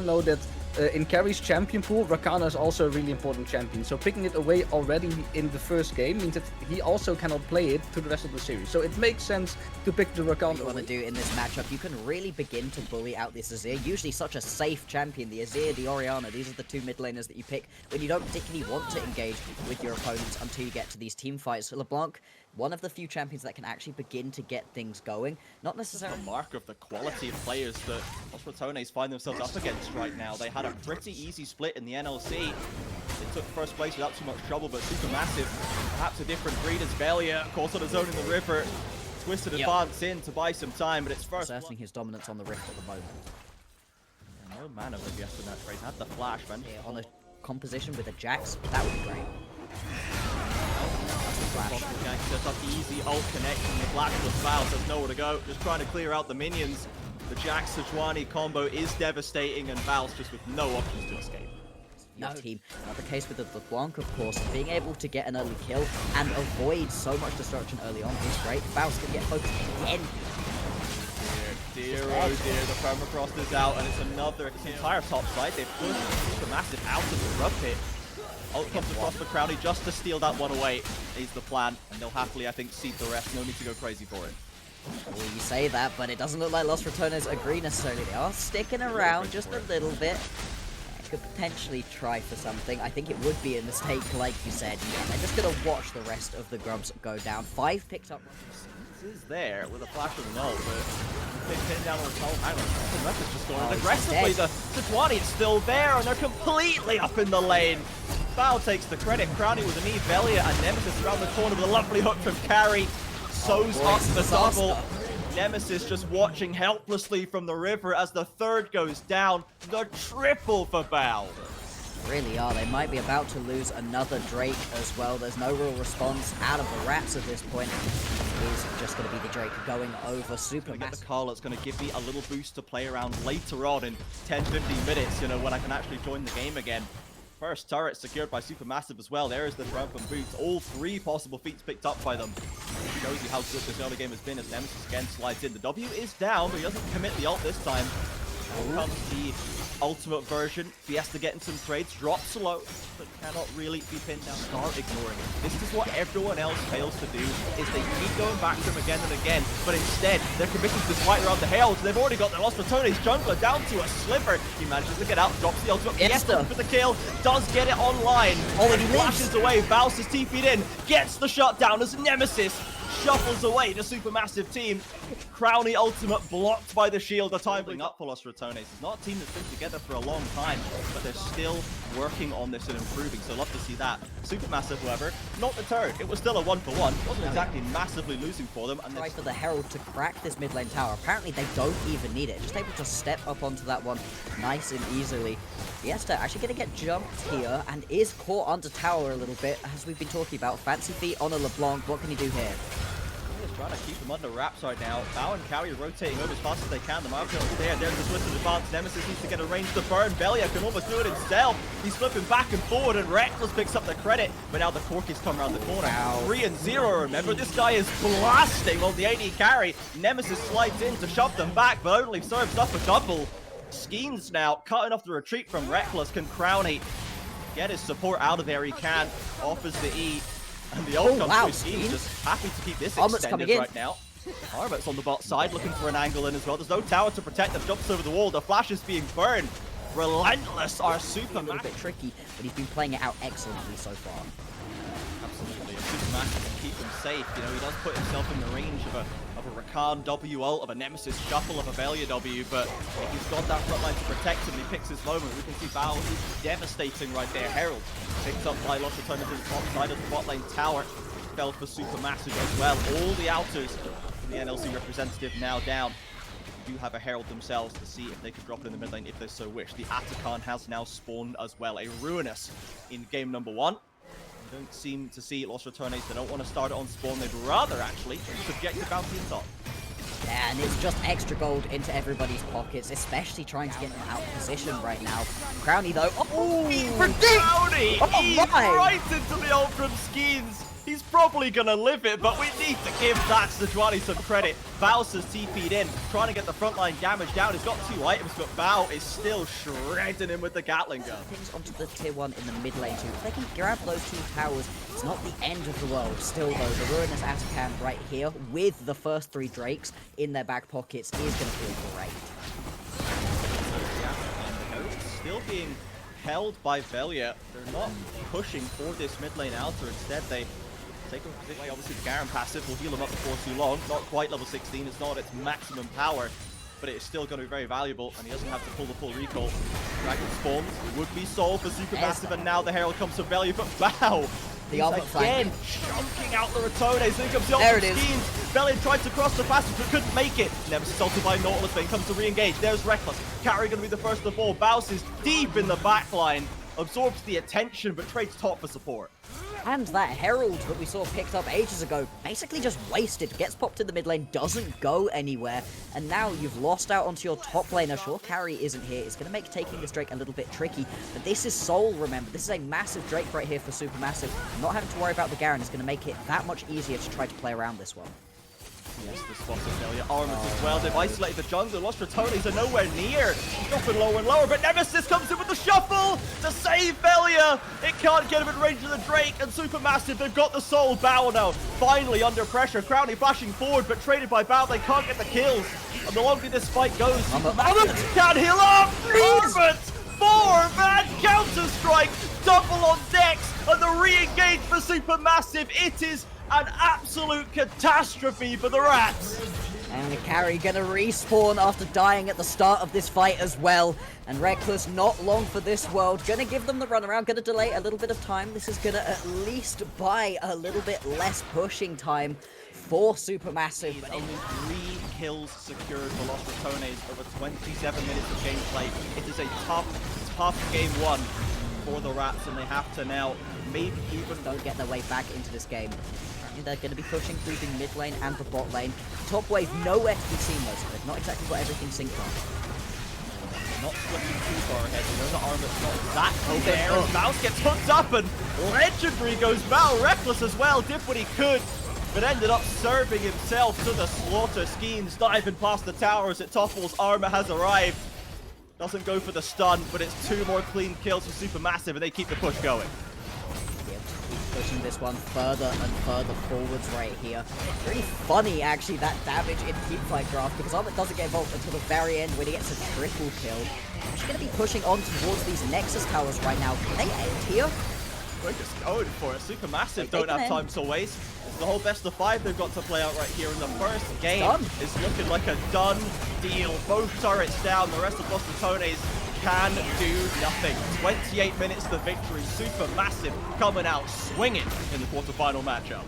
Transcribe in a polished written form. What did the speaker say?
know that in Carry's champion pool, Rakana is also a really important champion. So picking it away already in the first game means that he also cannot play it to the rest of the series. So it makes sense to pick the Rakana. What you want to do in this matchup, you can really begin to bully out this Azir. Usually such a safe champion, the Azir, the Orianna. These are the two mid laners that you pick when you don't particularly want to engage with your opponents until you get to these team fights. So LeBlanc, one of the few champions that can actually begin to get things going. Not necessarily the mark of the quality of players that Ratones find themselves up against right now. They had a pretty easy split in the NLC. They took first place without too much trouble, but SuperMassive, perhaps a different breed as Velia, of course on his own in the river. Twisted advance in to buy some time, but it's first. Asserting his dominance on the Rift at the moment. Yeah, no mana of yes in that trade. Had the flash, man. Yeah, on a composition with a Jax, that would be great. Gang sets up easy ult connection. The Blacklist Val says nowhere to go. Just trying to clear out the minions. The Jax Sejuani combo is devastating, and Val's just with no options to escape. Your team. Not the case with the LeBlanc, of course. Being able to get an early kill and avoid so much destruction early on is great. Val's gonna get focused again. Dear, oh dear, the permafrost is out, and it's another. It's the entire top side. They've pushed SuperMassive out of the rub pit. Ult comes across for Crowley just to steal that one away is the plan, and they'll happily, I think, seed the rest. No need to go crazy for it. Well, you say that, but it doesn't look like Los Ratones agree necessarily. They are sticking around just a little bit. Could potentially try for something. I think it would be a mistake, like you said. Yeah, they're just going to watch the rest of the grubs go down. 5 picked up. This is there with a flash of an ult, but they pin down on the top. Hang on, the message just going he's aggressively. The Sejuani is still there, and they're completely up in the lane. Val takes the credit. Crowley with an E, Velia and Nemesis around the corner with a lovely hook from Carry. Sews up the double. Nemesis just watching helplessly from the river as the third goes down. The triple for Val. Really are. They might be about to lose another Drake as well. There's no real response out of the Rats at this point. It's just going to be the Drake going over SuperMassive. Get the call. It's going to give me a little boost to play around later on in 10-15 minutes, you know, when I can actually join the game again. First turret secured by SuperMassive as well. There is the triumphant boots. All 3 possible feats picked up by them. Shows you how good this early game has been as Nemesis again slides in. The W is down, but he doesn't commit the ult this time. Here comes the ultimate version. Fiesta getting some trades, drops low, but cannot really be pinned down. Start ignoring it. This is what everyone else fails to do, is they keep going back to him again and again, but instead, they're committing to this fight around the Herald. They've already got their Los Ratones jungler down to a sliver. He manages to get out, drops the ultimate. Fiesta for the kill, does get it online. Oh, he flashes away, Val's is TP'd in, gets the shutdown as Nemesis shuffles away the SuperMassive team. Crowley ultimate blocked by the shield. The time up for Los Ratones. It's not a team that's been together for a long time, but they're still working on this and improving, so love to see that. SuperMassive, however, not deterred. It was still a 1-for-1. Wasn't exactly massively losing for them. And try for the Herald to crack this mid lane tower. Apparently they don't even need it. Just able to step up onto that one nice and easily. Fiesta actually going to get jumped here and is caught under tower a little bit, as we've been talking about. Fancy feet on a LeBlanc. What can he do here? Trying to keep him under wraps right now. Val and Carry rotating over as fast as they can. The market is there. There's the twisted advance. Nemesis needs to get a range to burn. Velia can almost do it himself. He's flipping back and forward, and Reckless picks up the credit. But now the Corkies come around the corner. 3-0, remember? This guy is blasting on the AD Carry. Nemesis slides in to shove them back, but only serves up a double. Skeens now cutting off the retreat from Reckless. Can Crowley get his support out of there? He can. Offers the E. And the ult comes through. Skeens just happy to keep this extended right now. Harvard's on the bot side looking for an angle in as well. There's no tower to protect them. Jumps over the wall. The flash is being burned. Relentless are SuperMassive. A little bit tricky, but he's been playing it out excellently so far. Absolutely. SuperMassive can keep him safe. You know, he does put himself in the range of a Rakan W ult, of a Nemesis shuffle, of a Velia W, but if he's got that front line to protect him, he picks his moment. We can see Val is devastating right there. Herald picked up by Los Ratones to the top side of the bot lane tower. Fell for SuperMassive as well. All the outers from the NLC representative now down. They do have a Herald themselves to see if they could drop it in the mid lane if they so wish. The Atakan has now spawned as well. A Ruinous in game number 1. They don't seem to see Los Ratones. They don't want to start it on spawn. They'd rather actually subject to bounty on top. Yeah, and it's just extra gold into everybody's pockets, especially trying to get them out of position right now. Crowley though, Crowley! Right into the ult from Skeens. He's probably gonna live it, but we need to give that Sejuani some credit. Bao's has TP'd in, trying to get the frontline damage down. He's got 2 items, but Bao is still shredding him with the Gatling gun. Things onto the tier 1 in the mid lane too. If they can grab those 2 towers, it's not the end of the world. Still though, the Ruinous Atakan right here with the first 3 Drakes in their back pockets is going to feel great. Yeah, and still being held by Velia. They're not pushing for this mid lane outer. Instead, they take a position. Obviously, the Garen passive will heal him up before too long. Not quite level 16. It's not its maximum power, but it is still going to be very valuable, and he doesn't have to pull the full recall. Dragon spawns. It would be sold for SuperMassive, and now the Herald comes to Velia, but wow! The ultimate again chunking out the Ratones. Here comes the there ultimate schemes. Velia tried to cross the passage but couldn't make it. Nemesis ulted by Nautilus, but he comes to re-engage. There's Reckless. Carry going to be the first to fall. Baus is deep in the backline. Absorbs the attention, but trades top for support. And that Herald that we saw picked up ages ago, basically just wasted. Gets popped in the mid lane, doesn't go anywhere. And now you've lost out onto your top laner. Sure, carry isn't here. It's going to make taking this Drake a little bit tricky. But this is Soul, remember. This is a massive Drake right here for SuperMassive. Not having to worry about the Garen is going to make it that much easier to try to play around this one. Yes, the spot of Velia. Armors as well. They've isolated the jungle. Lost Ratones are nowhere near. Dropping lower and lower, but Nemesis comes in with the shuffle to save Velia. It can't get him in range of the Drake, and SuperMassive, they've got the Soul. Bao now finally under pressure. Crowley flashing forward, but traded by Bao. They can't get the kills. And the longer this fight goes, SuperMassive can't heal up. Armament! 4-man counter-strike. Double on decks, and the re-engage for SuperMassive. It is an absolute catastrophe for the Rats. And the carry gonna respawn after dying at the start of this fight as well. And Reckless not long for this world. Gonna give them the runaround, gonna delay a little bit of time. This is gonna at least buy a little bit less pushing time for SuperMassive. But only 3 kills secured for Lost Ratones over 27 minutes of gameplay. It is a tough game 1 for the Rats, and they have to now maybe even don't get their way back into this game. They're going to be pushing through the mid lane and the bot lane. Top wave nowhere to be seen though, so they've not exactly got everything synced on. Not flipping too far ahead. You know the Armor's not that there. Mouse gets hooked up, and legendary goes Val. Reckless as well, did what he could, but ended up serving himself to the slaughter. Schemes diving past the towers. It topples. Armor has arrived. Doesn't go for the stun, but it's 2 more clean kills for SuperMassive, and they keep the push going. Pushing this one further and further forwards right here. Really funny, actually, that damage in teamfight draft, because Armit doesn't get involved until the very end when he gets a triple kill. Actually going to be pushing on towards these Nexus towers right now. Can they end here? They're just going for it. SuperMassive don't have time to waste. It's the whole best of 5 they've got to play out right here, and the first game is looking like a done deal. Both turrets down. The rest of Lost Ratones can do nothing. 28 minutes to victory. SuperMassive coming out swinging in the quarterfinal matchup.